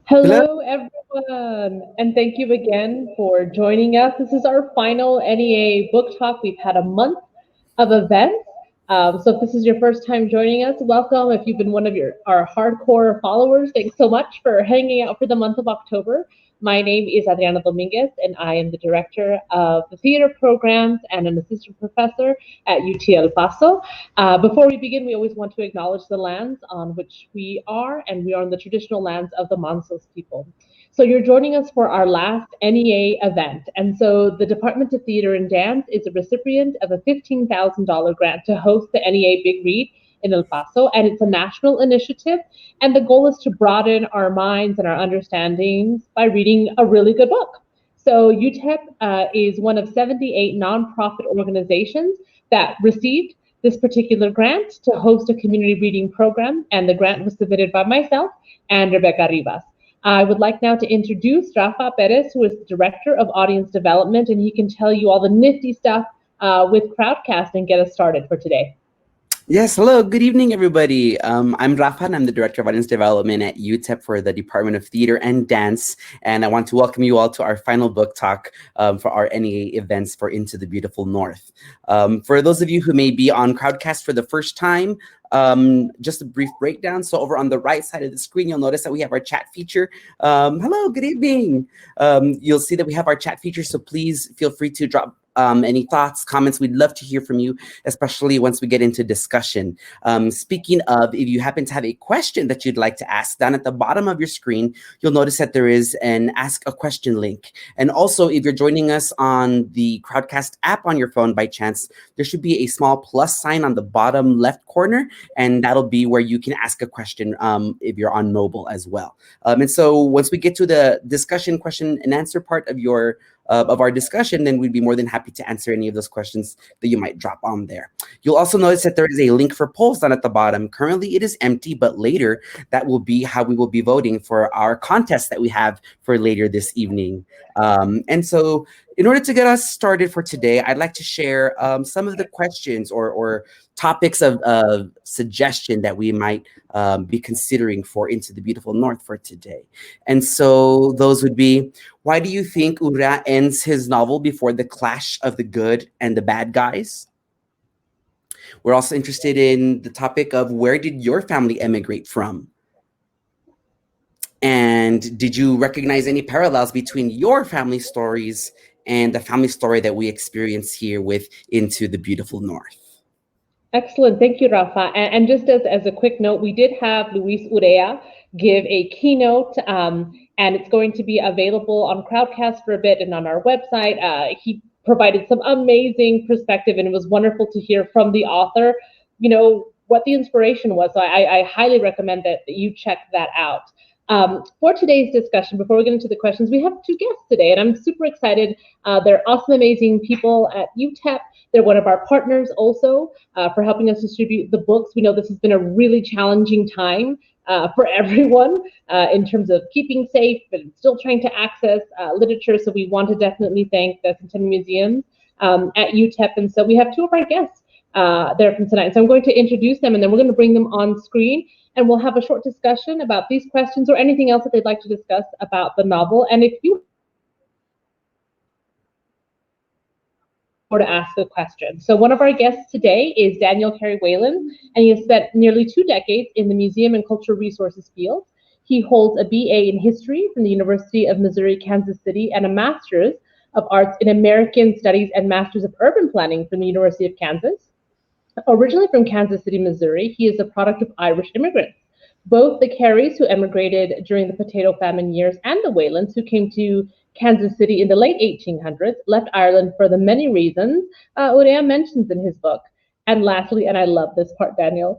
Hello. Hello, everyone, and thank you again for joining us. This is our final NEA book talk. We've had a month of events. So if this is your first time joining us, welcome. If you've been one of our hardcore followers, thanks so much for hanging out for the month of October. My name is Adriana Dominguez, and I am the director of the theater programs and an assistant professor at UT El Paso. Before we begin, we always want to acknowledge the lands on which we are, and we are on the traditional lands of the Mansos people. So you're joining us for our last NEA event. And so the Department of Theater and Dance is a recipient of a $15,000 grant to host the NEA Big Read in El Paso, and it's a national initiative. And the goal is to broaden our minds and our understandings by reading a really good book. So UTEP is one of 78 nonprofit organizations that received this particular grant to host a community reading program, and the grant was submitted by myself and Rebecca Rivas. I would like now to introduce Rafa Perez, who is the Director of Audience Development, and he can tell you all the nifty stuff with Crowdcast and get us started for today. Yes, hello. Good evening, everybody. I'm Rafa, and I'm the Director of Audience Development at UTEP for the Department of Theater and Dance. And I want to welcome you all to our final book talk for our NEA events for Into the Beautiful North. For those of you who may be on Crowdcast for the first time, just a brief breakdown. So over on the right side of the screen, you'll notice that we have our chat feature. Hello, good evening. You'll see that we have our chat feature, so please feel free to drop any thoughts, comments. We'd love to hear from you, especially once we get into discussion. Speaking of, if you happen to have a question that you'd like to ask, down at the bottom of your screen, you'll notice that there is an Ask a Question link. And also, if you're joining us on the Crowdcast app on your phone by chance, there should be a small plus sign on the bottom left corner, and that'll be where you can ask a question if you're on mobile as well. And so once we get to the discussion, question and answer part of our discussion, then we'd be more than happy to answer any of those questions that you might drop on there. You'll also notice that there is a link for polls down at the bottom. Currently, it is empty, but later that will be how we will be voting for our contest that we have for later this evening. And so in order to get us started for today, I'd like to share some of the questions or topics of suggestion that we might be considering for Into the Beautiful North for today. And so those would be, why do you think Urrea ends his novel before the clash of the good and the bad guys? We're also interested in the topic of, where did your family emigrate from? And did you recognize any parallels between your family stories and the family story that we experience here with Into the Beautiful North? Excellent. Thank you, Rafa. And just as a quick note, we did have Luis Urrea give a keynote, and it's going to be available on Crowdcast for a bit and on our website. He provided some amazing perspective, and it was wonderful to hear from the author, what the inspiration was. So I highly recommend that you check that out. For today's discussion, before we get into the questions, we have two guests today, and I'm super excited. They're awesome, amazing people at UTEP. They're one of our partners also for helping us distribute the books. We know this has been a really challenging time for everyone in terms of keeping safe, but still trying to access literature. So we want to definitely thank the Centennial Museum at UTEP. And so we have two of our guests there from tonight. So I'm going to introduce them, and then we're going to bring them on screen, and we'll have a short discussion about these questions or anything else that they'd like to discuss about the novel. And if you or to ask a question. So one of our guests today is Daniel Carey Whalen, and he has spent nearly 2 decades in the museum and cultural resources field. He holds a BA in history from the University of Missouri, Kansas City, and a master's of arts in American Studies and master's of urban planning from the University of Kansas. Originally from Kansas City, Missouri, he is a product of Irish immigrants. Both the Careys, who emigrated during the potato famine years, and the Whalens, who came to Kansas City in the late 1800s, left Ireland for the many reasons Urrea mentions in his book. And lastly, and I love this part, Daniel,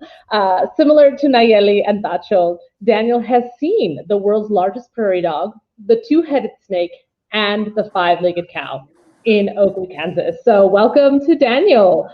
similar to Nayeli and Tacho, Daniel has seen the world's largest prairie dog, the 2-headed snake, and the 5-legged cow in Oakley, Kansas. So welcome to Daniel.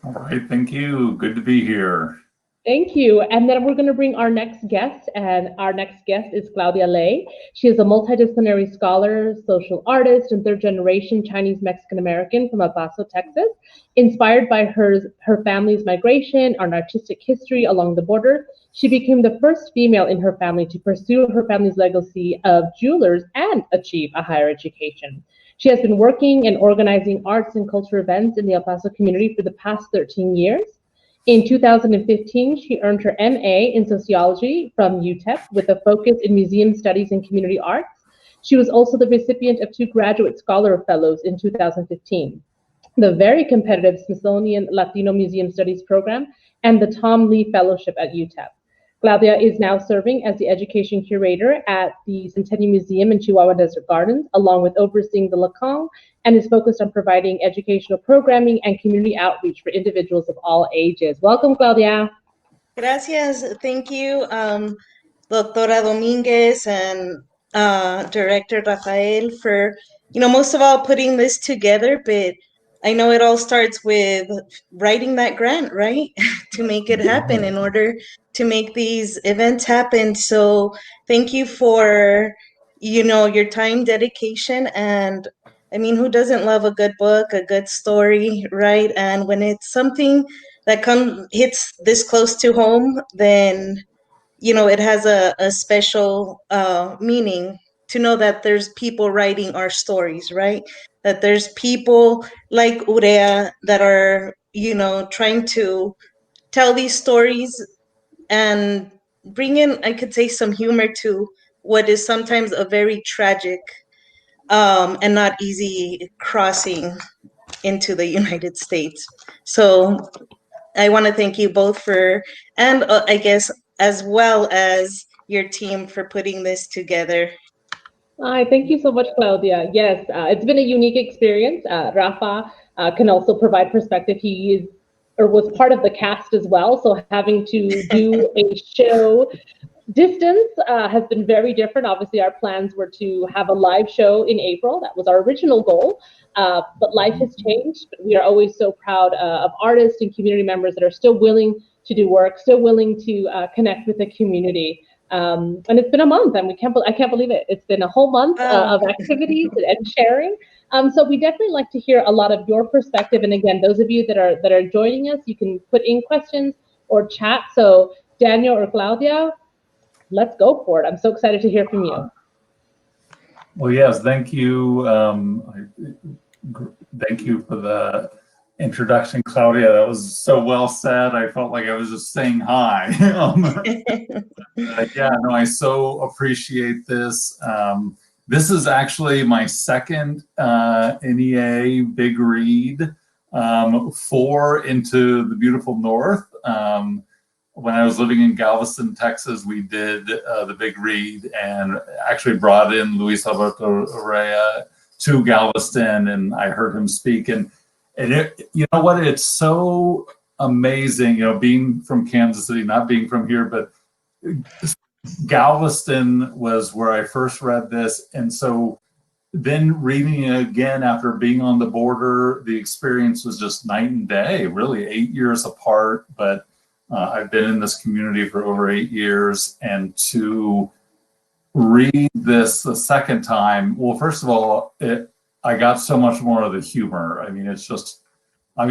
All right, thank you. Good to be here. Thank you. And then we're going to bring our next guest, and our next guest is Claudia Lei. She is a multidisciplinary scholar, social artist, and third generation Chinese Mexican American from El Paso, Texas. Inspired by her family's migration and artistic history along the border, she became the first female in her family to pursue her family's legacy of jewelers and achieve a higher education. She has been working and organizing arts and culture events in the El Paso community for the past 13 years. In 2015, she earned her MA in sociology from UTEP with a focus in museum studies and community arts. She was also the recipient of 2 graduate scholar fellows in 2015, the very competitive Smithsonian Latino Museum Studies program and the Tom Lee Fellowship at UTEP. Claudia is now serving as the education curator at the Centennial Museum in Chihuahua Desert Gardens, along with overseeing the LeConte, and is focused on providing educational programming and community outreach for individuals of all ages. Welcome, Claudia. Gracias. Thank you, Doctora Dominguez and Director Rafael for, most of all putting this together, but I know it all starts with writing that grant, right? To make it happen in order to make these events happen. So thank you for, your time, dedication, and I mean, who doesn't love a good book, a good story, right? And when it's something that hits this close to home, then it has a special meaning to know that there's people writing our stories, right? That there's people like Urea that are, trying to tell these stories and bring in, I could say, some humor to what is sometimes a very tragic and not easy crossing into the United States. So I want to thank you both and I guess as well as your team for putting this together. Hi, thank you so much, Claudia. Yes, it's been a unique experience. Rafa can also provide perspective. He is or was part of the cast as well, so having to do a show distance has been very different. Obviously, our plans were to have a live show in April. That was our original goal, but life has changed. But we are always so proud of artists and community members that are still willing to do work, still willing to connect with the community. And it's been a month, and I can't believe it. It's been a whole month of activities and sharing. So we definitely like to hear a lot of your perspective. And again, those of you that are joining us, you can put in questions or chat. So Daniel or Claudia, let's go for it. I'm so excited to hear from you. Well, yes, thank you. Thank you for the introduction, Claudia. That was so well said. I felt like I was just saying hi. Yeah, no, I so appreciate this. This is actually my second NEA big read for Into the Beautiful North. When I was living in Galveston, Texas, we did the big read and actually brought in Luis Alberto Urrea to Galveston, and I heard him speak. And it, you know what? It's so amazing, being from Kansas City, not being from here, but Galveston was where I first read this. And so then reading it again after being on the border, the experience was just night and day, really 8 years apart. But I've been in this community for over 8 years, and to read this the second time, well, first of all, I got so much more of the humor. I mean, it's just, I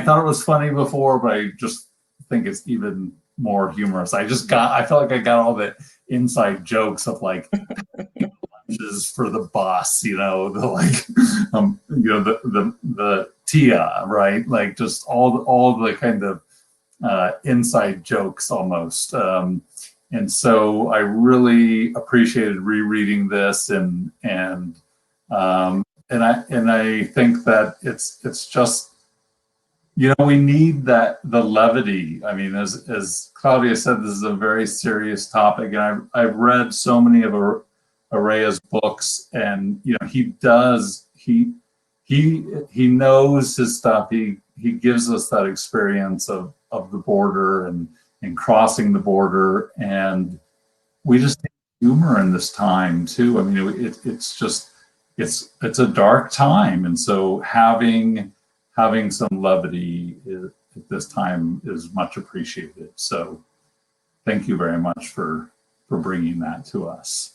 thought it was funny before, but I just think it's even more humorous. I felt like I got all the inside jokes of like lunches for the boss, the Tia, right? Like just all the kind of inside jokes almost. And so I really appreciated rereading this, and I think that it's just, we need the levity. I mean, as Claudia said, this is a very serious topic, and I've read so many of Urrea's books, and he knows his stuff. He gives us that experience of the border and crossing the border, and we just need humor in this time too. I mean, it's a dark time, and so having some levity at this time is much appreciated. So thank you very much for bringing that to us.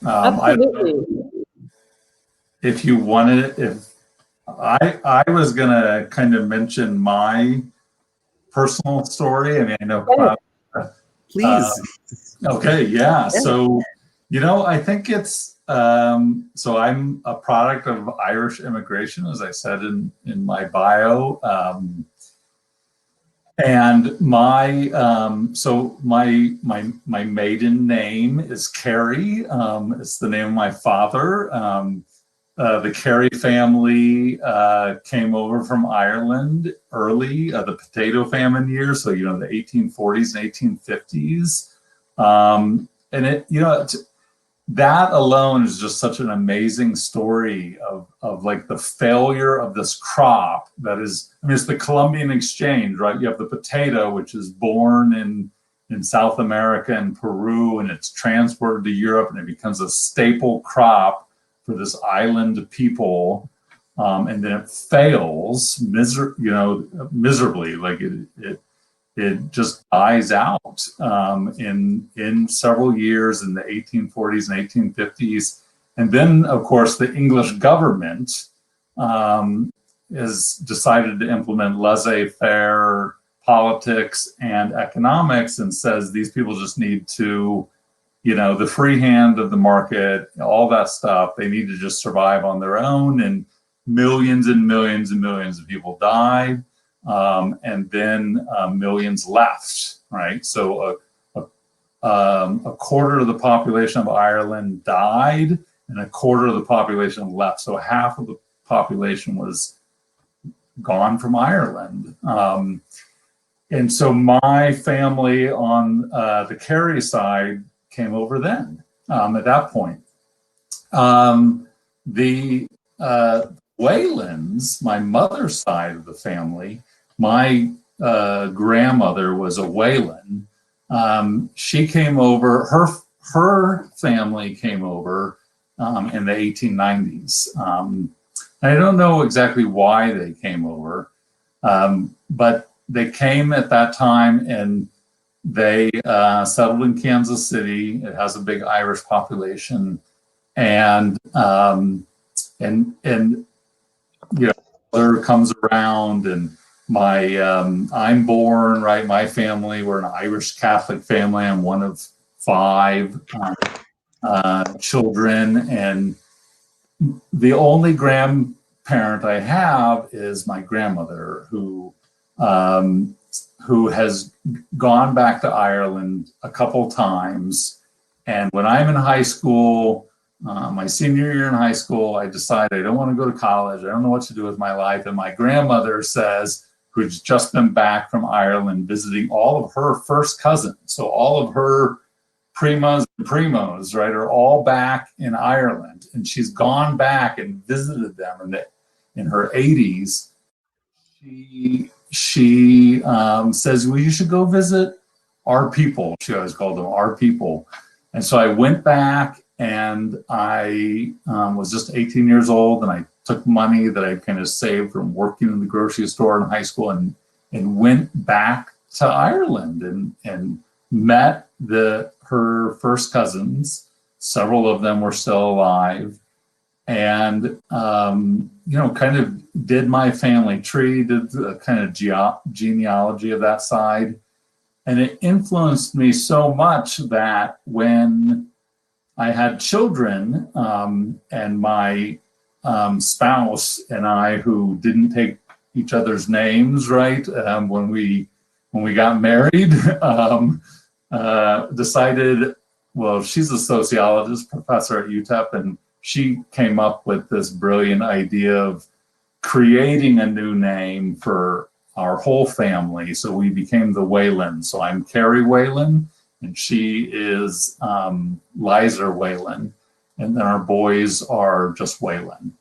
Absolutely. If you wanted, if I was gonna kind of mention my personal story. I mean, I know. Please. Okay, yeah. So, I think it's so I'm a product of Irish immigration, as I said in my bio. And my my maiden name is Carey. It's the name of my father. The Carey family came over from Ireland early, the potato famine years, so the 1840s and 1850s, and that alone is just such an amazing story of like the failure of this crop that is, I mean, it's the Columbian Exchange, right? You have the potato, which is born in South America and Peru, and it's transported to Europe, and it becomes a staple crop for this island people, and then it fails miserably, like it just dies out in several years in the 1840s and 1850s. And then, of course, the English government has decided to implement laissez-faire politics and economics and says these people just need to, the free hand of the market, all that stuff, they need to just survive on their own. And millions and millions and millions of people died. And then millions left, right? So a quarter of the population of Ireland died, and a quarter of the population left. So half of the population was gone from Ireland. And so my family on the Carey side came over then, at that point. The Whalens, my mother's side of the family, my grandmother was a Whalen. She came over, her family came over in the 1890s. I don't know exactly why they came over, but they came at that time, and they settled in Kansas City. It has a big Irish population, and mother comes around, and I'm born, right? My family, we're an Irish Catholic family. I'm one of 5 children, and the only grandparent I have is my grandmother, who has gone back to Ireland a couple times. And when I'm in high school, my senior year in high school, I decide I don't want to go to college. I don't know what to do with my life. And my grandmother says, who's just been back from Ireland visiting all of her first cousins. So all of her primas and primos, right, are all back in Ireland. And she's gone back and visited them in her 80s. She says, well, you should go visit our people. She always called them our people. And so I went back, and I was just 18 years old, and I took money that I kind of saved from working in the grocery store in high school, and went back to Ireland and met her first cousins. Several of them were still alive, and kind of did my family tree, did the kind of genealogy of that side. And it influenced me so much that when I had children, and my spouse and I, who didn't take each other's names right when we got married, decided, well, she's a sociologist professor at UTEP, and she came up with this brilliant idea of creating a new name for our whole family. So we became the Whalen. So I'm Carey Whalen, and she is Liza Whalen, and then our boys are just Whalen.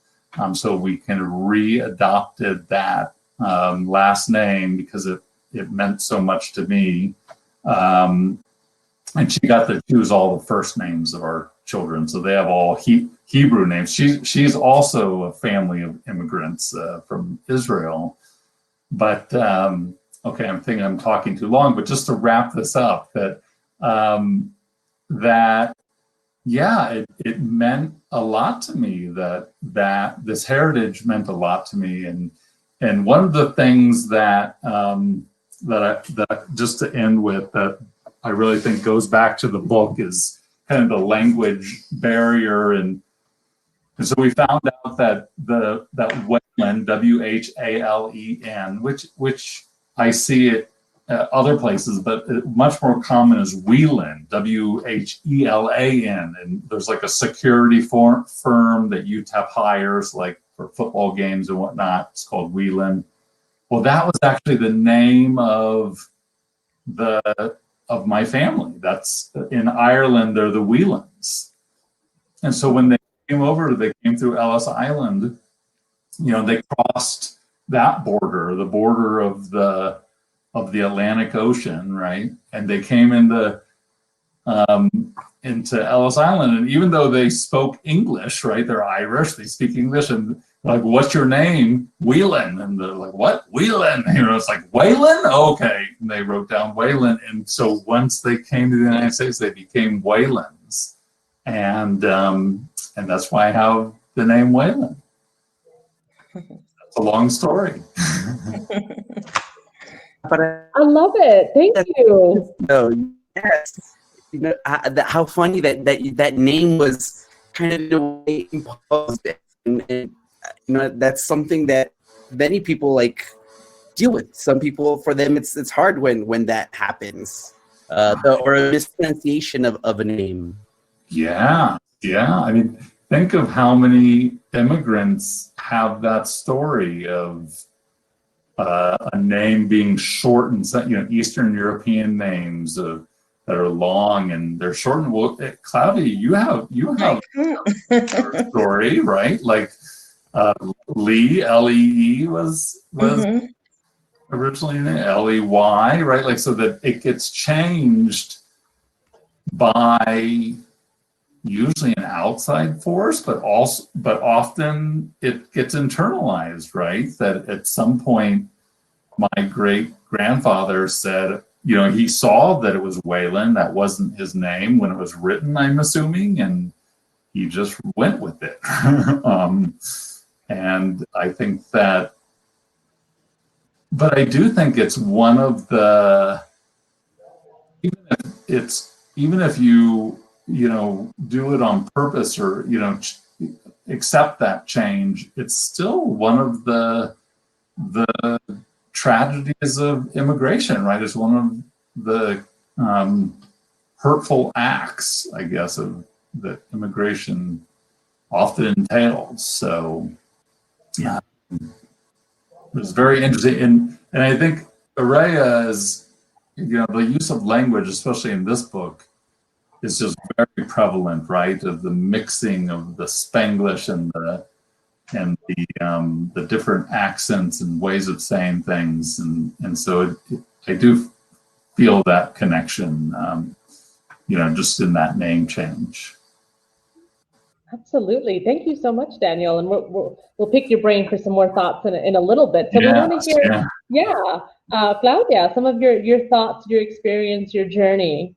So we kind of readopted that last name because it meant so much to me. And she got to choose all the first names of our children, so they have all Hebrew names. She's also a family of immigrants from Israel. But okay, I'm thinking I'm talking too long. But just to wrap this up, that yeah, it meant a lot to me that this heritage meant a lot to me, and one of the things that that just to end with, that I really think goes back to the book, is kind of the language barrier, and so we found out that that Whalen, Whalen, which I see it other places, but much more common is Whelan, Whelan, and there's like a security firm that UTEP hires, like for football games and whatnot. It's called Whelan. Well, that was actually the name of my family. That's in Ireland. They're the Whelans, and so when they came over, they came through Ellis Island. You know, they crossed that border, the border of the Atlantic Ocean, right? And they came into Ellis Island, and even though they spoke English, right? They're Irish, they speak English, and like, what's your name? Whelan. And they're like, what? Whelan. You know, it's like, Whalen? Okay. And they wrote down Whalen. And so once they came to the United States, they became Whelans. And that's why I have the name Whalen. That's a long story. But I love it. Thank you. yes, you know, how funny that name was kind of in a way imposed, and you know, that's something that many people like deal with. Some people, for them, it's hard when that happens, or a mispronunciation of a name. Yeah. I mean, think of how many immigrants have that story of a name being shortened. You know, Eastern European names that are long and they're shortened. Well, Claudia, you have a story, right? Like Lee, Lee was originally Ley, right? Like, so that it gets changed by usually an outside force, but often it gets internalized, right? That at some point, my great grandfather said, you know, he saw that it was Whalen, that wasn't his name when it was written, I'm assuming, and he just went with it. And I think that, but I do think it's one of the, even if you know, do it on purpose, or, you know, accept that change, it's still one of the tragedies of immigration, right? It's one of the hurtful acts, I guess, of that immigration often entails. So, yeah, it was very interesting, and I think Araya is, you know, the use of language, especially in this book, is just very prevalent, right? Of the mixing of the Spanglish and the different accents and ways of saying things, and so I do feel that connection, you know, just in that name change. Absolutely. Thank you so much, Daniel. And we'll pick your brain for some more thoughts in a little bit. So we want to hear, Claudia, some of your thoughts, your experience, your journey.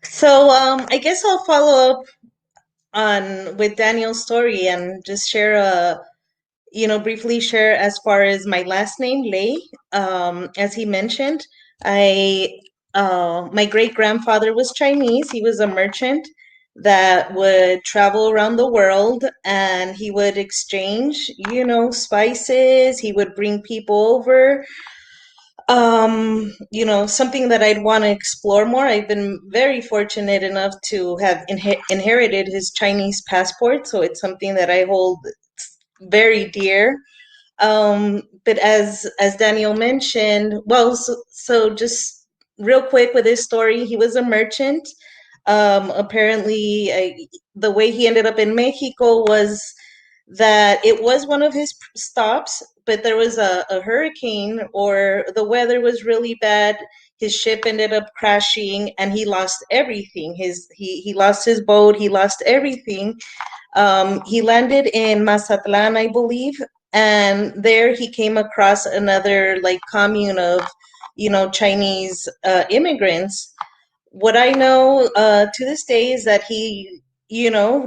So I guess I'll follow up with Daniel's story and just share briefly share as far as my last name, Ley. As he mentioned, my great grandfather was Chinese. He was a merchant that would travel around the world, and he would exchange, you know, spices. He would bring people over. You know, something that I'd want to explore more. I've been very fortunate enough to have inherited his Chinese passport, so it's something that I hold very dear. But as Daniel mentioned, well, so just real quick with his story, he was a merchant. Apparently, the way he ended up in Mexico was that it was one of his stops, but there was a hurricane, or the weather was really bad. his ship ended up crashing, and he lost everything. He lost his boat. He lost everything. He landed in Mazatlan, I believe, and there he came across another like commune of, Chinese immigrants. What I know to this day is that he,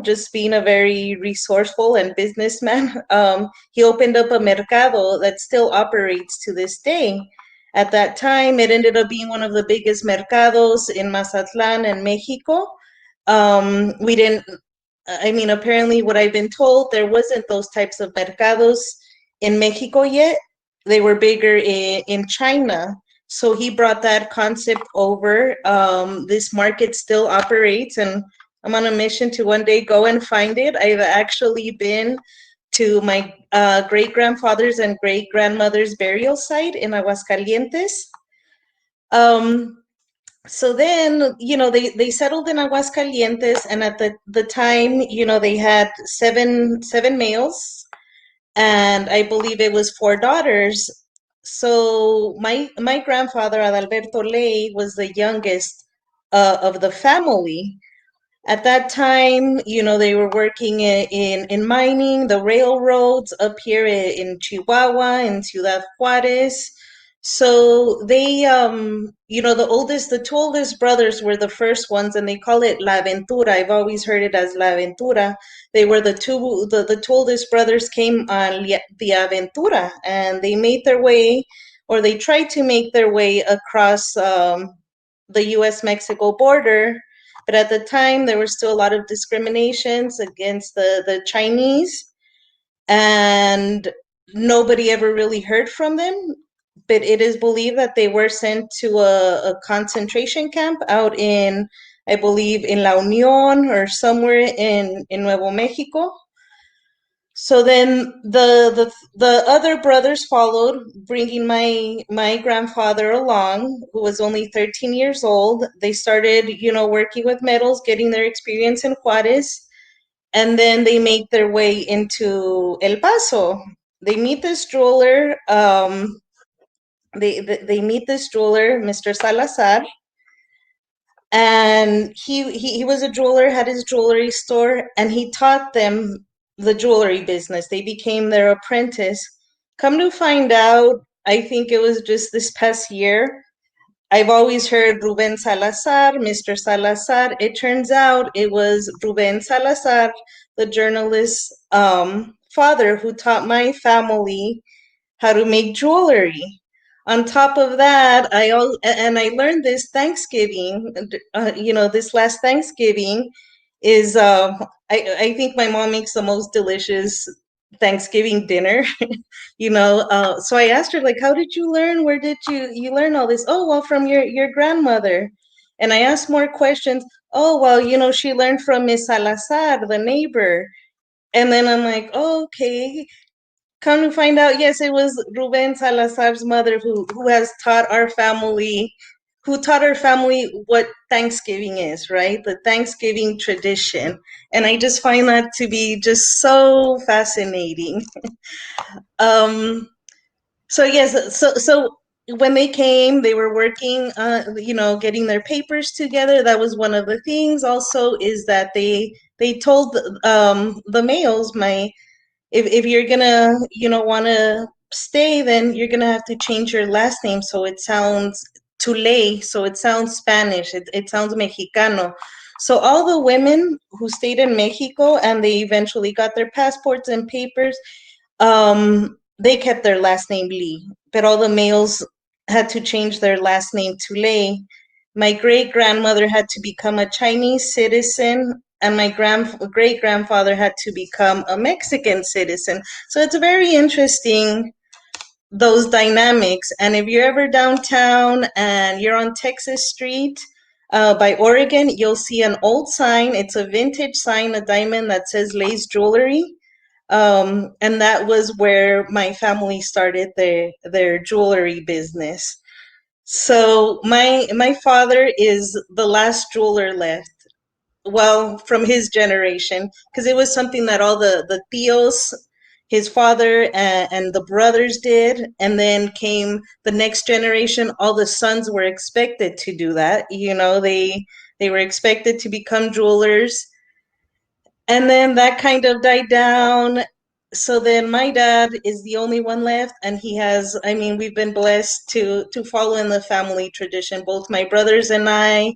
just being a very resourceful and businessman, he opened up a mercado that still operates to this day. At that time, it ended up being one of the biggest mercados in Mazatlan and Mexico. We didn't, I mean, apparently, what I've been told, there wasn't those types of mercados in Mexico yet. They were bigger in China. So he brought that concept over. This market still operates, and I'm on a mission to one day go and find it. I've actually been to my great grandfather's and great grandmother's burial site in Aguascalientes. So then, they settled in Aguascalientes, and at the time, they had seven males, and I believe it was 4 daughters. So my grandfather, Adalberto Ley, was the youngest of the family. At that time, they were working in mining, the railroads up here in Chihuahua, in Ciudad Juarez. So they, the two oldest brothers were the first ones, and they call it La Aventura. I've always heard it as La Aventura. They were the two oldest brothers came on the Aventura, and they made their way, or they tried to make their way across the U.S.-Mexico border. But at the time, there was still a lot of discriminations against the Chinese, and nobody ever really heard from them. But it is believed that they were sent to a concentration camp out in, I believe, in La Unión or somewhere in Nuevo Mexico. So then the other brothers followed, bringing my grandfather along, who was only 13 years old. They started, working with metals, getting their experience in Juarez, and then they make their way into El Paso. They meet this jeweler. They meet this jeweler, Mr. Salazar, and he was a jeweler, had his jewelry store, and he taught them the jewelry business. They became their apprentice. Come to find out, I think it was just this past year, I've always heard Ruben Salazar, Mr. Salazar. It turns out it was Ruben Salazar, the journalist's father, who taught my family how to make jewelry. On top of that, I learned this Thanksgiving. This last Thanksgiving is I think my mom makes the most delicious Thanksgiving dinner. So I asked her, like, how did you learn? Where did you learn all this? Oh, well, from your grandmother. And I asked more questions. Oh, well, she learned from Miss Salazar, the neighbor. And then I'm like, oh, okay. Come to find out, yes, it was Ruben Salazar's mother who has taught our family, what Thanksgiving is, right? The Thanksgiving tradition. And I just find that to be just so fascinating. So yes, so when they came, they were working, getting their papers together. That was one of the things. Also, is that they told the males, if you're gonna want to stay, then you're gonna have to change your last name so it sounds Tuley, so it sounds Spanish. It sounds Mexicano. So all the women who stayed in Mexico and they eventually got their passports and papers, they kept their last name Lee, but all the males had to change their last name to Lei. My great grandmother had to become a Chinese citizen, and my great grandfather had to become a Mexican citizen. So it's very interesting, those dynamics. And if you're ever downtown and you're on Texas Street by Oregon, you'll see an old sign. It's a vintage sign, a diamond that says Lei's Jewelry. And that was where my family started their jewelry business. So my father is the last jeweler left. Well, from his generation, because it was something that all the tios, his father and the brothers did, and then came the next generation. All the sons were expected to do that. They were expected to become jewelers, and then that kind of died down. So then my dad is the only one left, and he has, I mean, we've been blessed to follow in the family tradition. Both my brothers and I,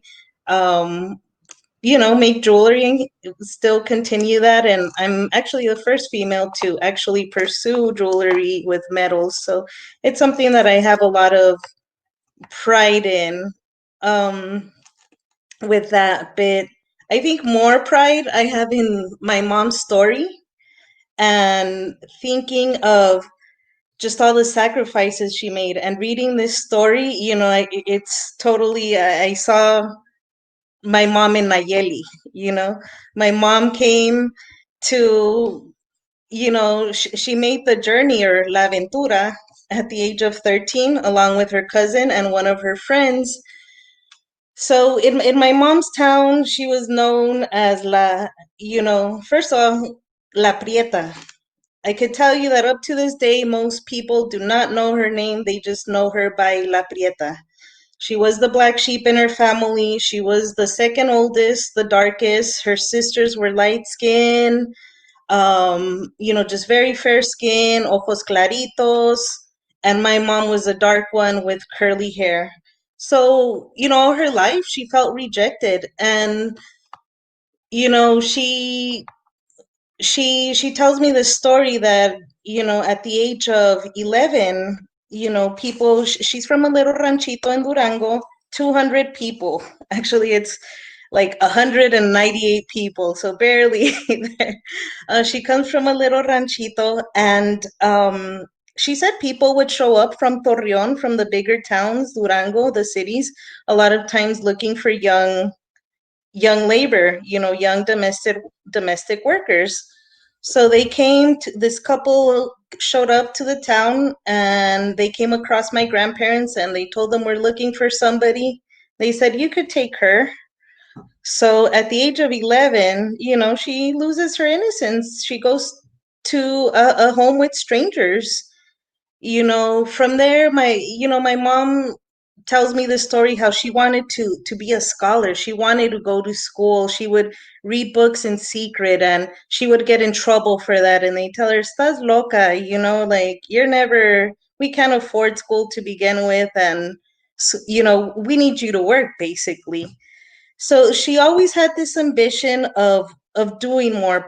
make jewelry and still continue that. And I'm actually the first female to actually pursue jewelry with metals. So it's something that I have a lot of pride in, with that. But I think more pride I have in my mom's story, and thinking of just all the sacrifices she made, and reading this story, it's totally, I saw my mom in Nayeli. My mom came to, she made the journey, or La Aventura, at the age of 13, along with her cousin and one of her friends. So in my mom's town, she was known as first of all, La Prieta. I could tell you that up to this day, most people do not know her name. They just know her by La Prieta. She was the black sheep in her family. She was the second oldest, the darkest. Her sisters were light skinned, just very fair skin, ojos claritos. And my mom was a dark one with curly hair. So, all her life she felt rejected. And, she tells me this story that, at the age of 11, people, she's from a little ranchito in Durango, 200 people. Actually, it's like 198 people, so barely there. She comes from a little ranchito, and she said people would show up from Torreon, from the bigger towns, Durango, the cities, a lot of times looking for young labor, young domestic workers. So they came to, this couple showed up to the town, and they came across my grandparents, and they told them, we're looking for somebody. They said, you could take her. So at the age of 11, she loses her innocence. She goes to a home with strangers. From there, my mom tells me the story how she wanted to be a scholar. She wanted to go to school. She would read books in secret, and she would get in trouble for that. And they tell her, "Estás loca," like, we can't afford school to begin with, and we need you to work, basically. So she always had this ambition of doing more,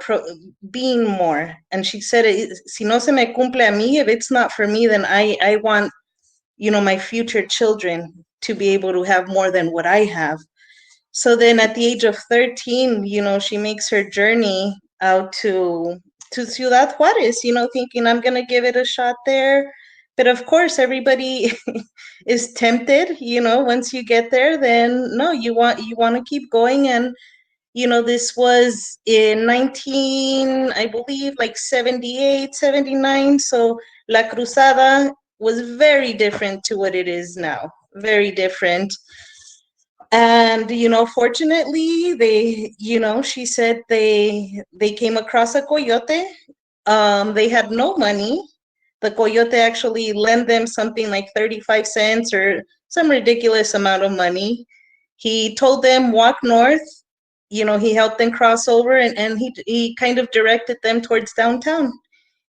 being more. And she said, "Si no se me cumple a mí, if it's not for me, then I want, my future children to be able to have more than what I have." So then at the age of 13, she makes her journey out to Ciudad Juarez, thinking, I'm going to give it a shot there. But of course, everybody is tempted, once you get there, then no, you want to keep going. And, this was in I believe, like 78, 79. So La Cruzada was very different to what it is now, very different. And, fortunately, she said they came across a coyote. They had no money. The coyote actually lent them something like 35 cents or some ridiculous amount of money. He told them, walk north. He helped them cross over, and he kind of directed them towards downtown.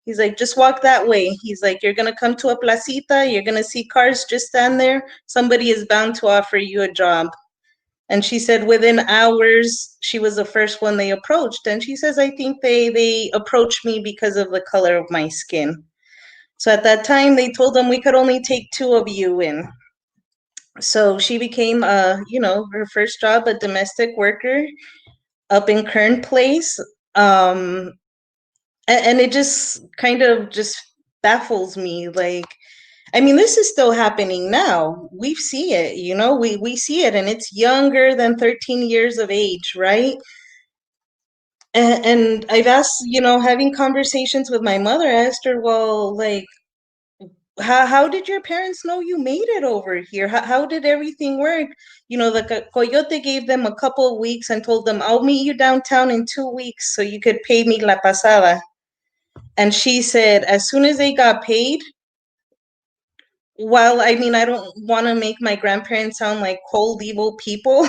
He's like, just walk that way. He's like, you're going to come to a placita. You're going to see cars just stand there. Somebody is bound to offer you a job. And she said within hours, she was the first one they approached. And she says, I think they approached me because of the color of my skin. So at that time, they told them we could only take 2 of you in. So she became, her first job, a domestic worker up in Kern Place. And it just kind of just baffles me. Like, I mean, this is still happening now. We see it, we see it, and it's younger than 13 years of age, right? And I've asked, having conversations with my mother, I asked her, well, like, how did your parents know you made it over here? How did everything work? The coyote gave them a couple of weeks and told them, I'll meet you downtown in 2 weeks so you could pay me la pasada. And she said, as soon as they got paid, well, I mean, I don't want to make my grandparents sound like cold, evil people,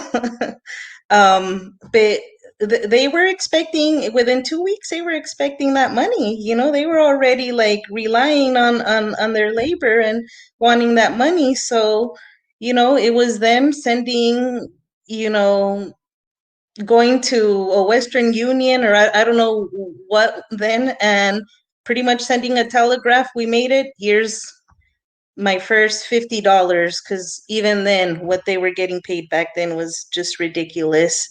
but they were expecting within 2 weeks. They were expecting that money. You know, they were already like relying on their labor and wanting that money. So, you know, it was them sending, you know, going to a Western Union or I don't know what then, and pretty much sending a telegraph. We made it. Here's my first $50, because even then what they were getting paid back then was just ridiculous.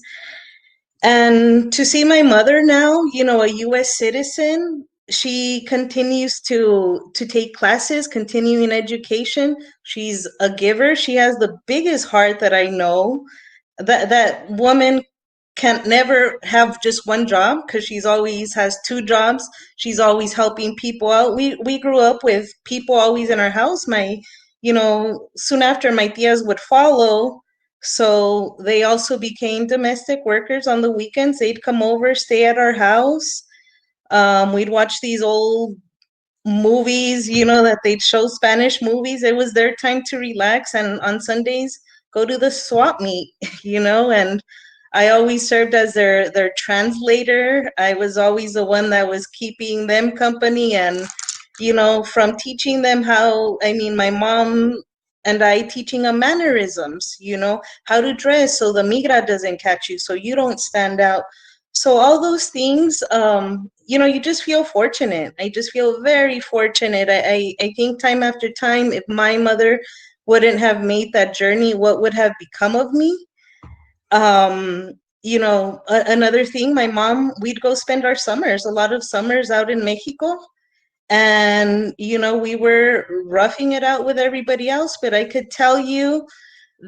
And to see my mother now, you know, a US citizen, she continues to take classes, continuing education. She's a giver. She has the biggest heart that I know. That woman can never have just one job, because she's always has two jobs. She's always helping people out. We grew up with people always in our house. My, you know, soon after my tias would follow, so they also became domestic workers on the weekends. They'd come over, stay at our house. We'd watch these old movies, you know, that they'd show Spanish movies. It was their time to relax, and on Sundays go to the swap meet, you know. And I always served as their translator. I was always the one that was keeping them company, and you know, from teaching them how, I mean, my mom and I teaching them mannerisms, you know, how to dress so the migra doesn't catch you, so you don't stand out. So all those things, you know, you just feel fortunate. I just feel very fortunate. I think time after time, if my mother wouldn't have made that journey, what would have become of me? You know, another thing, my mom, we'd go spend our summers, a lot of summers out in Mexico. And, you know, we were roughing it out with everybody else, but I could tell you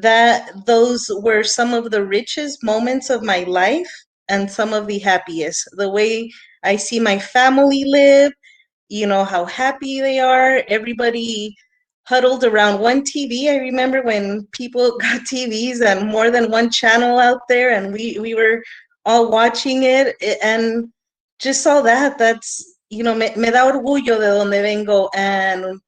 that those were some of the richest moments of my life and some of the happiest. The way I see my family live, you know, how happy they are, everybody huddled around one TV. I remember when people got TVs and more than one channel out there, and we were all watching it. And just all that, that's, you know, me da orgullo de donde vengo. And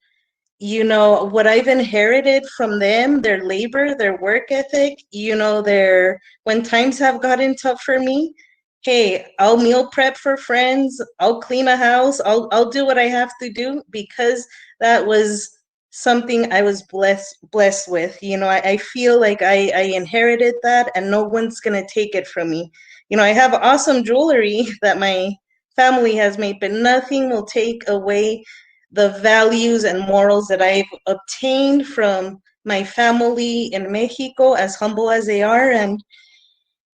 you know, what I've inherited from them, their labor, their work ethic, you know, their, when times have gotten tough for me, hey, I'll meal prep for friends, I'll clean a house, I'll do what I have to do, because that was something I was blessed with. You know, I feel like I inherited that, and no one's gonna take it from me. You know, I have awesome jewelry that my family has made, but nothing will take away the values and morals that I've obtained from my family in Mexico, as humble as they are. And,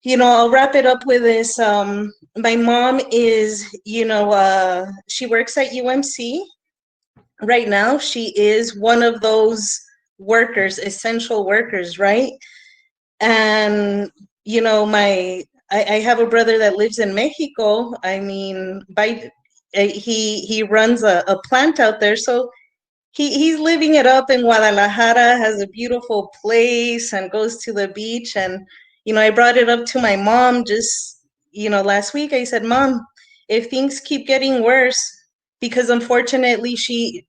you know, I'll wrap it up with this. My mom is, you know, she works at UMC right now. She is one of those workers, essential workers, right? And, you know, I have a brother that lives in Mexico. I mean, he runs a plant out there. So he's living it up in Guadalajara, has a beautiful place and goes to the beach. And, you know, I brought it up to my mom just, you know, last week. I said, Mom, if things keep getting worse, because unfortunately she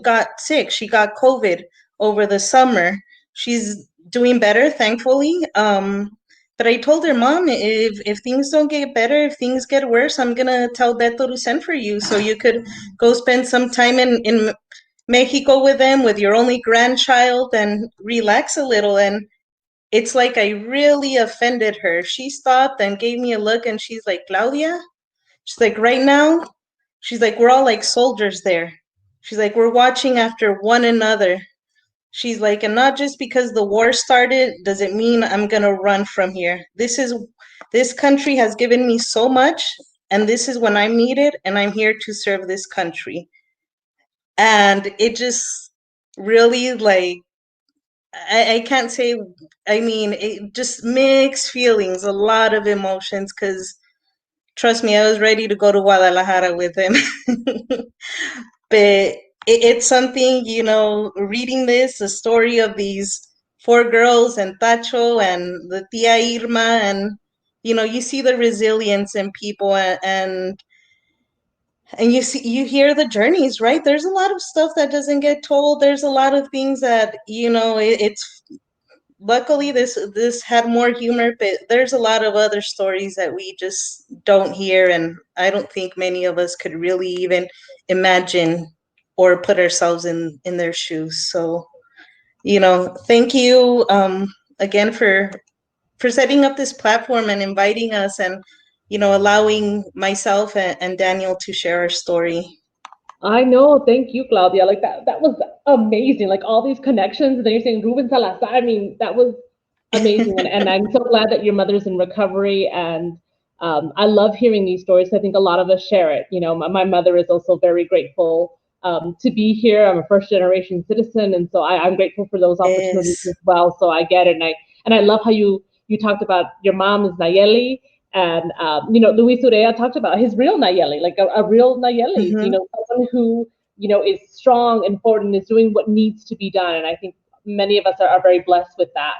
got sick. She got COVID over the summer. She's doing better, thankfully. But I told her, Mom, if things don't get better, if things get worse, I'm gonna tell Beto to send for you so you could go spend some time in Mexico with them, with your only grandchild, and relax a little. And it's like I really offended her. She stopped and gave me a look, and she's like, Claudia, she's like, right now, she's like, we're all like soldiers there. She's like, we're watching after one another. She's like, and not just because the war started does it mean I'm gonna run from here. This country has given me so much, and this is when I'm needed, and I'm here to serve this country. And it just really, like, I can't say, I mean, it just mixed feelings, a lot of emotions, because trust me, I was ready to go to Guadalajara with him. But it's something, you know, reading this, the story of these four girls and Tacho and the Tia Irma, and, you know, you see the resilience in people. And and you hear the journeys, right? There's a lot of stuff that doesn't get told. There's a lot of things that, it's luckily this had more humor, but there's a lot of other stories that we just don't hear, and I don't think many of us could really even imagine or put ourselves in their shoes. So, thank you again for setting up this platform and inviting us, and allowing myself and Daniel to share our story. I know. Thank you, Claudia. Like that was amazing. Like all these connections, and then you're saying Ruben Salazar. I mean, that was amazing. And I'm so glad that your mother's in recovery. And I love hearing these stories. I think a lot of us share it. My mother is also very grateful to be here. I'm a first generation citizen. And so I'm grateful for those opportunities as well. So I get it. And I love how you talked about your mom is Nayeli. And Luis Urea talked about his real Nayeli, like a real Nayeli, someone who is strong and forward and is doing what needs to be done. And I think many of us are very blessed with that.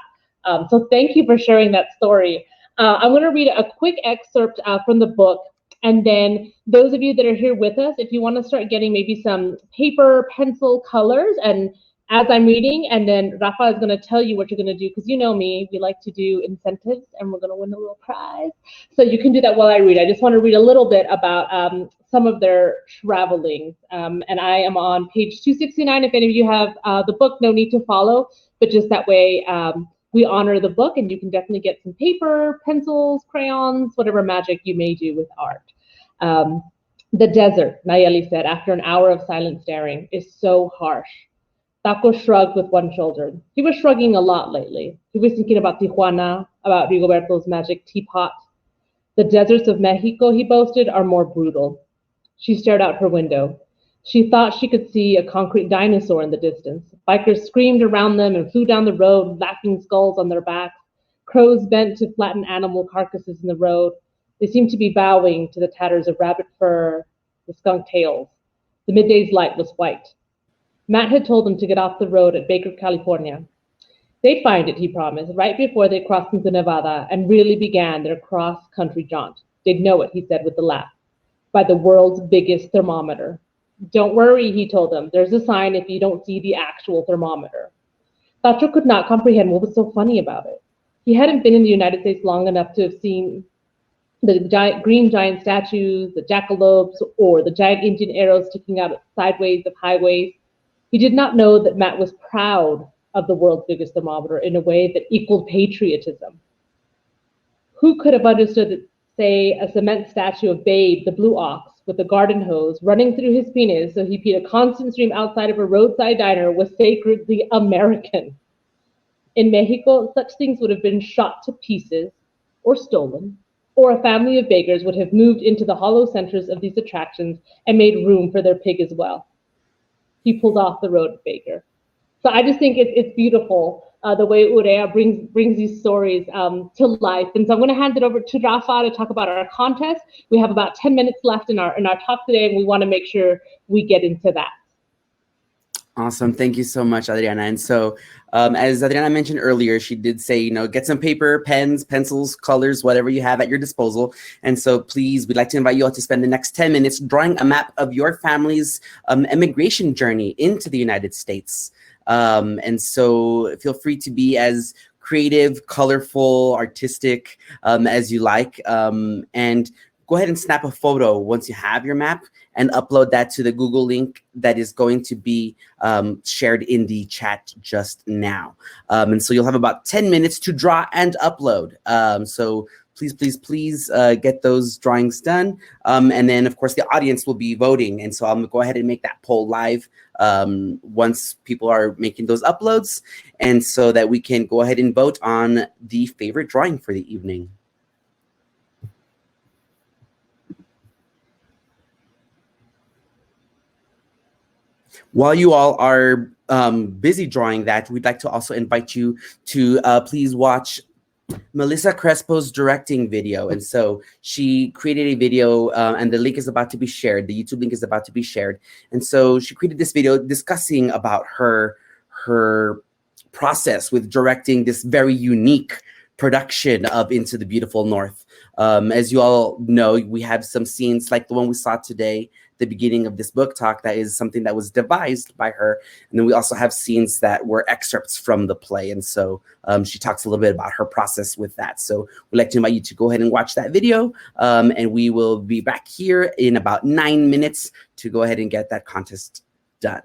So thank you for sharing that story. I'm going to read a quick excerpt from the book, and then those of you that are here with us, if you want to start getting maybe some paper, pencil, colors, and as I'm reading, and then Rafa is going to tell you what you're going to do, because you know me, we like to do incentives, and we're going to win a little prize. So you can do that while I read. I just want to read a little bit about some of their traveling. And I am on page 269. If any of you have the book, no need to follow, but just that way we honor the book, and you can definitely get some paper, pencils, crayons, whatever magic you may do with art. The desert, Nayeli said, after an hour of silent staring, is so harsh. Taco shrugged with one shoulder. He was shrugging a lot lately. He was thinking about Tijuana, about Rigoberto's magic teapot. The deserts of Mexico, he boasted, are more brutal. She stared out her window. She thought she could see a concrete dinosaur in the distance. Bikers screamed around them and flew down the road, laughing skulls on their backs. Crows bent to flatten animal carcasses in the road. They seemed to be bowing to the tatters of rabbit fur, the skunk tails. The midday's light was white. Matt had told them to get off the road at Baker, California. They'd find it, he promised, right before they crossed into Nevada and really began their cross-country jaunt. They'd know it, he said with a laugh, by the world's biggest thermometer. Don't worry, he told them. There's a sign if you don't see the actual thermometer. Tacho could not comprehend what was so funny about it. He hadn't been in the United States long enough to have seen the green giant statues, the jackalopes, or the giant Indian arrows sticking out sideways of highways. He did not know that Matt was proud of the world's biggest thermometer in a way that equaled patriotism. Who could have understood that, say, a cement statue of Babe, the blue ox, with a garden hose running through his penis so he peed a constant stream outside of a roadside diner was sacredly American? In Mexico, such things would have been shot to pieces or stolen, or a family of beggars would have moved into the hollow centers of these attractions and made room for their pig as well. He pulled off the road at Baker. So I just think it's beautiful the way Urea brings these stories to life. And so I'm going to hand it over to Rafa to talk about our contest. We have about 10 minutes left in our talk today, and we want to make sure we get into that. Awesome. Thank you so much, Adriana. And so as Adriana mentioned earlier, she did say, get some paper, pens, pencils, colors, whatever you have at your disposal. And so please, we'd like to invite you all to spend the next 10 minutes drawing a map of your family's immigration journey into the United States. And so feel free to be as creative, colorful, artistic as you like. And go ahead and snap a photo once you have your map and upload that to the Google link that is going to be shared in the chat just now. And so you'll have about 10 minutes to draw and upload. So please get those drawings done. And then, of course, the audience will be voting. And so I'm going to go ahead and make that poll live once people are making those uploads, and so that we can go ahead and vote on the favorite drawing for the evening. While you all are busy drawing that, we'd like to also invite you to please watch Melissa Crespo's directing video. And so she created a video and the link is about to be shared. The YouTube link is about to be shared. And so she created this video discussing about her process with directing this very unique production of Into the Beautiful North. As you all know, we have some scenes like the one we saw today, the beginning of this book talk, that is something that was devised by her. And then we also have scenes that were excerpts from the play. And so she talks a little bit about her process with that. So we'd like to invite you to go ahead and watch that video. And we will be back here in about 9 minutes to go ahead and get that contest done.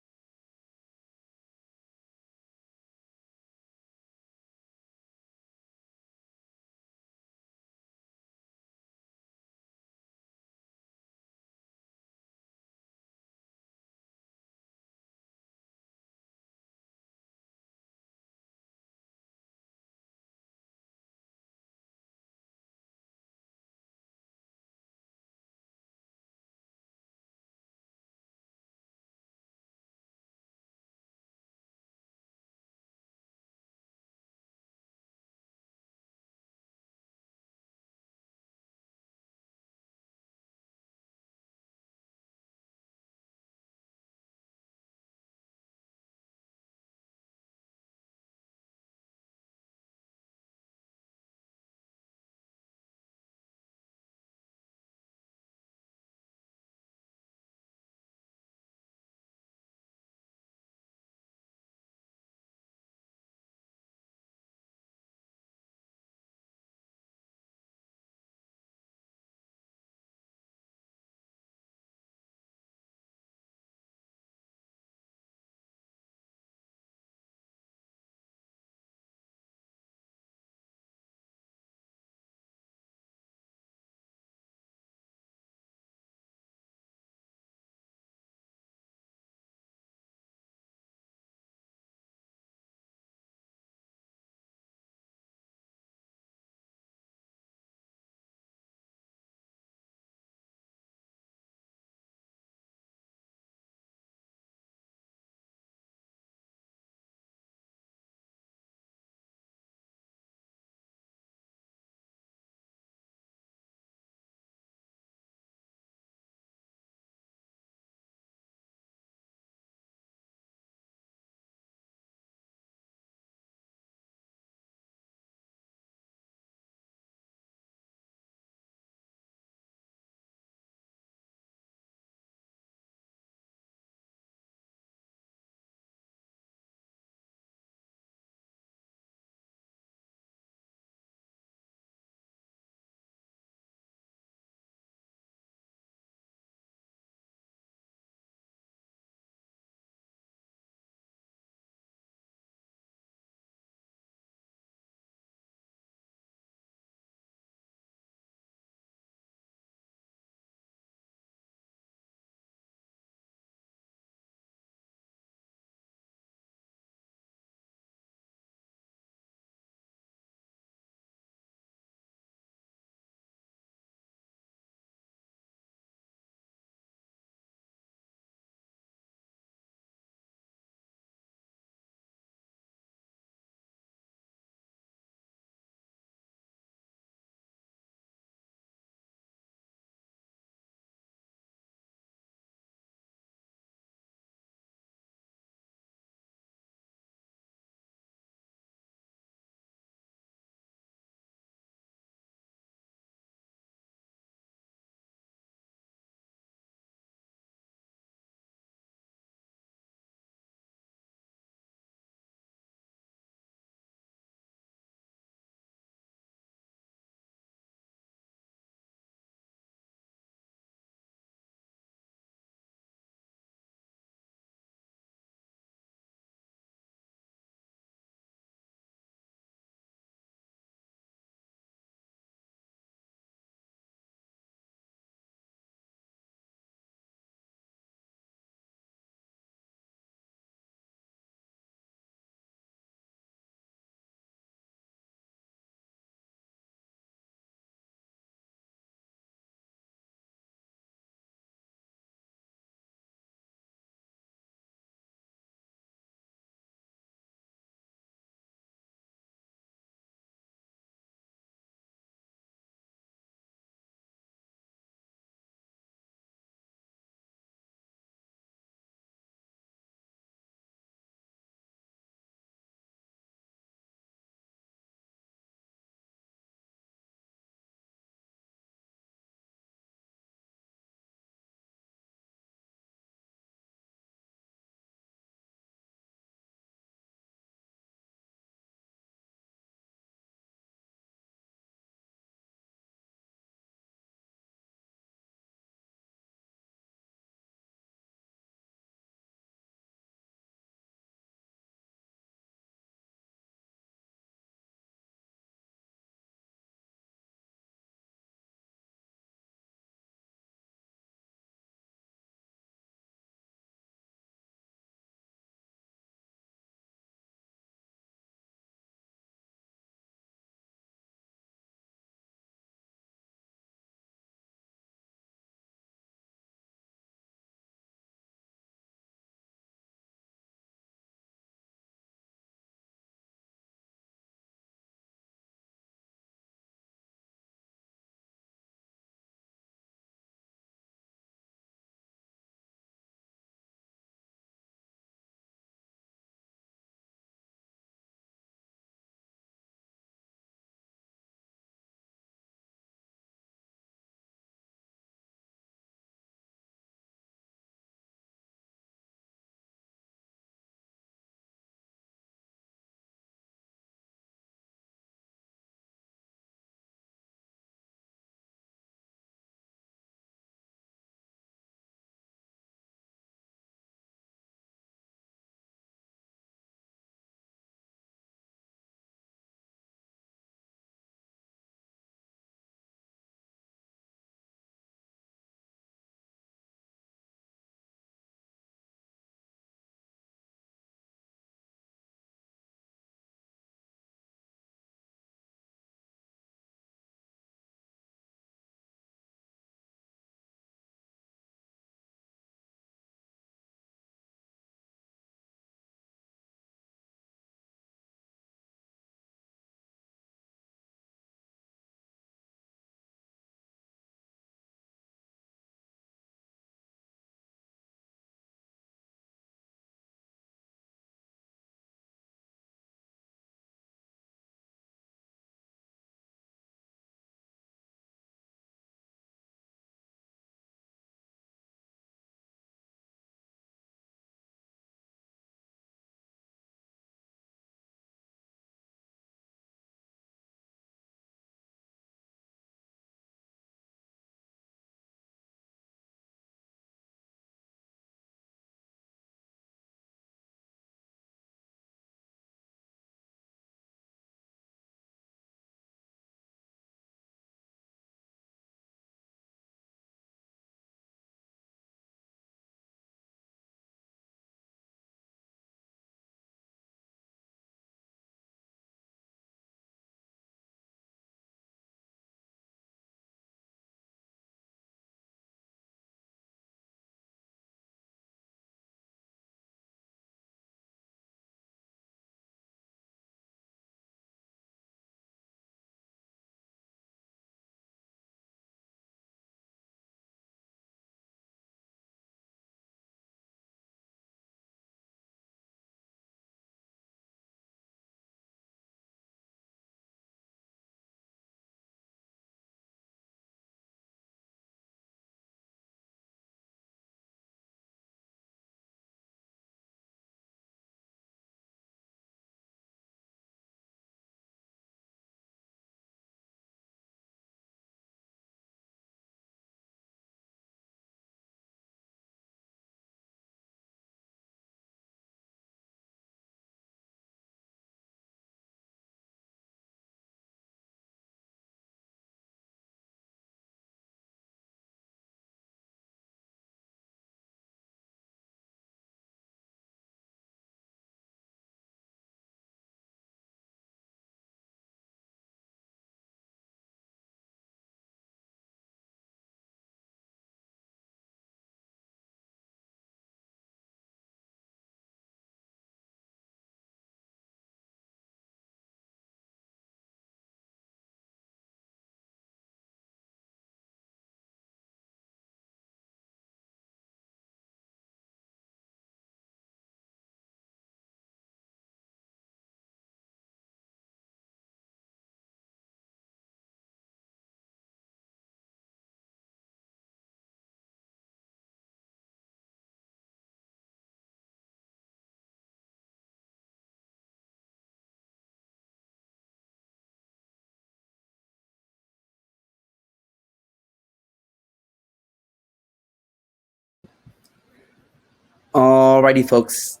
Alrighty, folks.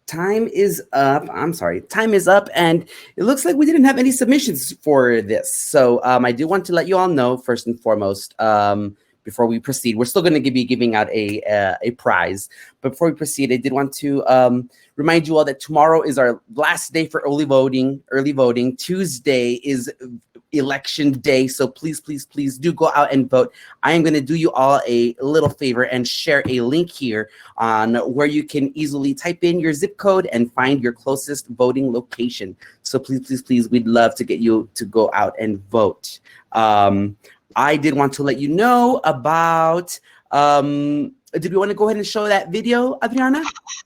Time is up. I'm sorry. Time is up, and it looks like we didn't have any submissions for this. So I do want to let you all know, first and foremost, before we proceed, we're still going to be giving out a prize. But before we proceed, I did want to remind you all that tomorrow is our last day for early voting. Tuesday is election day, so please do go out and vote. I am going to do you all a little favor and share a link here on where you can easily type in your zip code and find your closest voting location. So please, we'd love to get you to go out and vote. I did want to let you know about did we want to go ahead and show that video, Adriana?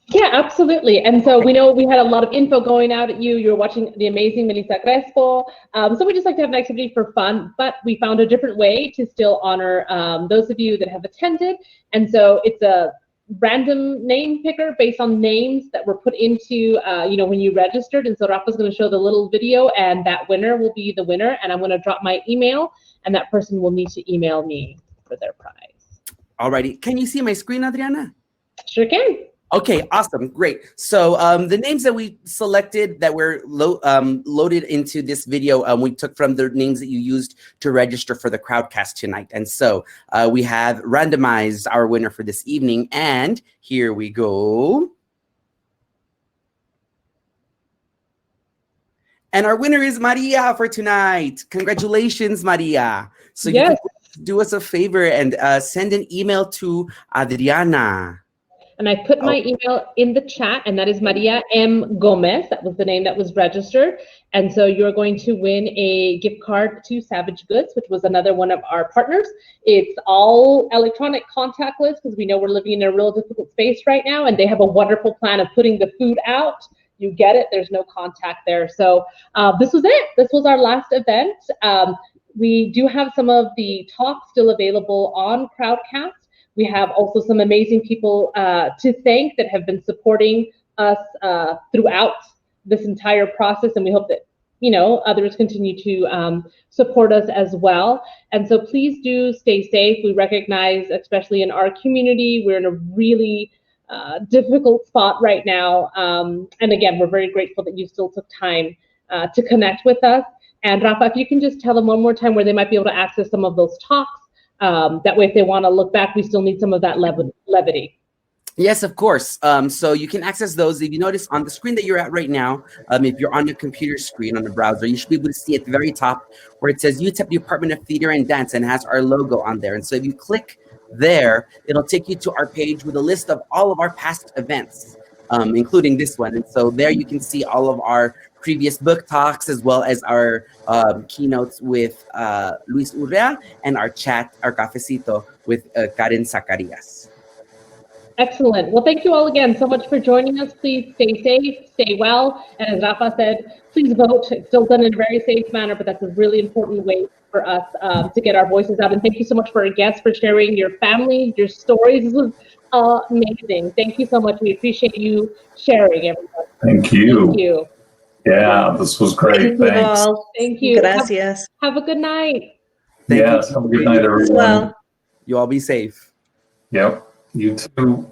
Yeah, absolutely. And so we know we had a lot of info going out at you. You're watching the amazing Melissa Crespo. So we just like to have an activity for fun, but we found a different way to still honor those of you that have attended. And so it's a random name picker based on names that were put into, when you registered. And so Rafa's going to show the little video, and that winner will be the winner. And I'm going to drop my email, and that person will need to email me for their prize. Alrighty. Can you see my screen, Adriana? Sure can. Okay, awesome, great. So the names that we selected that were loaded into this video, we took from the names that you used to register for the Crowdcast tonight. And so we have randomized our winner for this evening, and here we go. And our winner is Maria for tonight. Congratulations, Maria. So yes. You can do us a favor and send an email to Adriana. And I put my email in the chat, and that is Maria M. Gomez. That was the name that was registered. And so you're going to win a gift card to Savage Goods, which was another one of our partners. It's all electronic contactless because we know we're living in a real difficult space right now, and they have a wonderful plan of putting the food out. You get it. There's no contact there. So this was it. This was our last event. We do have some of the talks still available on Crowdcast. We have also some amazing people to thank that have been supporting us throughout this entire process, and we hope that others continue to support us as well. And so please do stay safe. We recognize, especially in our community, we're in a really difficult spot right now. And again, we're very grateful that you still took time to connect with us. And Rafa, if you can just tell them one more time where they might be able to access some of those talks. That way, if they want to look back, we still need some of that levity. Yes, of course. So you can access those. If you notice on the screen that you're at right now, if you're on the computer screen on the browser, you should be able to see at the very top where it says UTEP Department of Theater and Dance and has our logo on there. And so if you click there, it'll take you to our page with a list of all of our past events, including this one. And so there you can see all of our previous book talks, as well as our keynotes with Luis Urrea and our chat, our cafecito with Karen Zacarias. Excellent. Well, thank you all again so much for joining us. Please stay safe, stay well. And as Rafa said, please vote. It's still done in a very safe manner, but that's a really important way for us to get our voices out. And thank you so much for our guests for sharing your family, your stories. This was amazing. Thank you so much. We appreciate you sharing, everyone. Thank you. Thank you. Yeah, this was great. Thanks. Thank you. Gracias. Have a good night. Yes, have a good night, everyone. Well. You all be safe. Yep, you too.